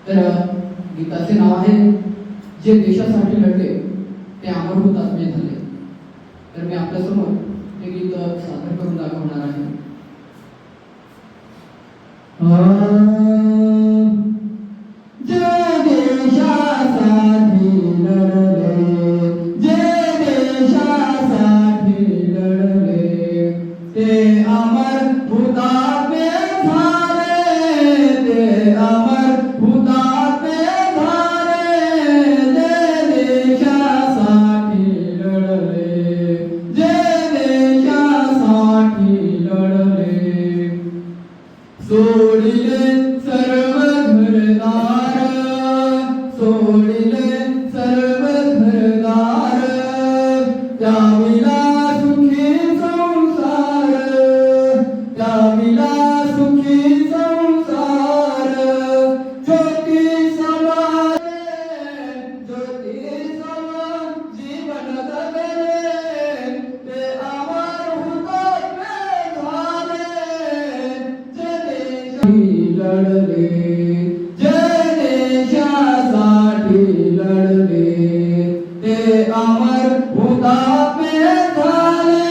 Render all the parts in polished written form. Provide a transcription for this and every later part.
तर गीताचे नाव आहे जे देशासाठी लढले ते अमर हुतात्मे झाले. तर मी आपल्यासमोर हे गीत सादर करून दाखवणार आहे. जे देशासाठी लढले, जे देशासाठी लढले, ते अमर हुतात्मे झाले, ते अमर हुतात्मे झाले. जे देशासाठी लढले, जे देशासाठी लढले, सोडिले सर्व घरदार, सोडिले सर्व घरदार, त्याविला सुखी संसार, त्याविला सुखी संसार. ज्योती समा, ज्योती समा जीवन जगले, ते अमर हुतात्मे झाले. जे देशासाठी लढले, जे देशासाठी लढले, ते अमर हुतात्मे झाले,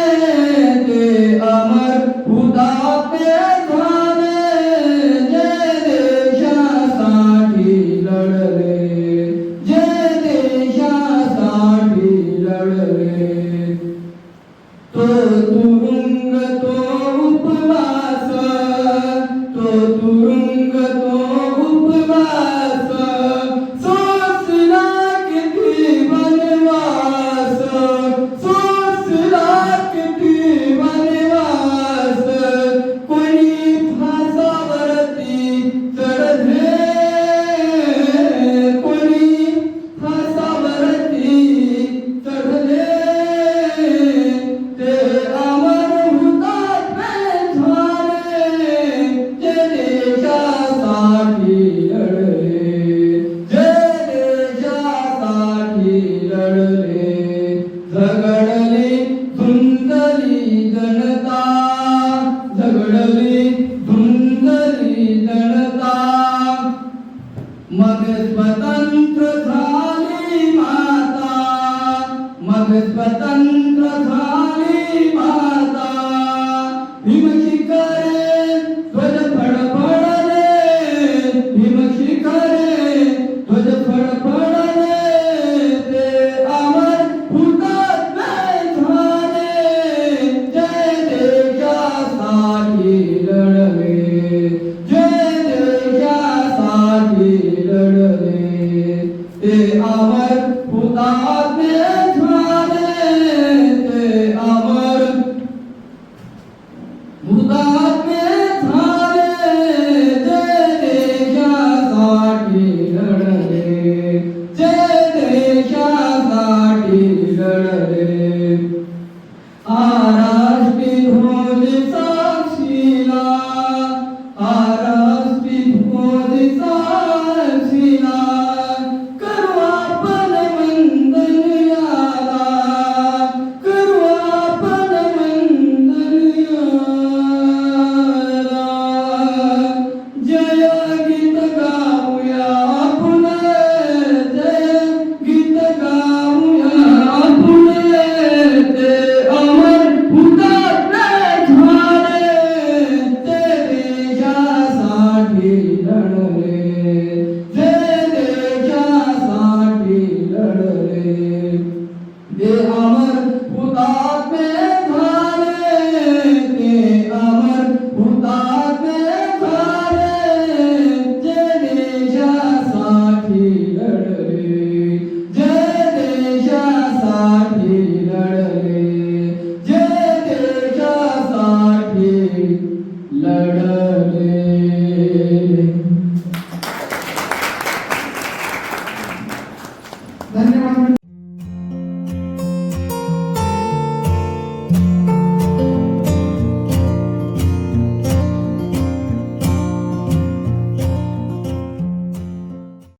ते अमर हुतात्मे झाले. जे देशासाठी लढले, जे देशासाठी लढले, तो तुरुंग तो उपवास, तो तुरुंग तो उपवास, सोसला किती वनवास, सोसला किती वनवास. कोणी फासावरती चढले, कोणी फासावरती चढले, ते अमर हुतात्मे झाले. जे देशासाठी लढले, जे देशासाठी लढले, झगडली धुंदली जनता, झगडली धुंदली जनता, मग स्वतंत्र झाली माता, मग स्वतंत्र झाली माता. भीमशिखरे ध्वज फडफडले, भीमशिखरे ध्वज फडफडले, ते अमर हुतात्मे झाले. जे देशासाठी लढले, जे देशासाठी लढले, ते अमर हुतात्मे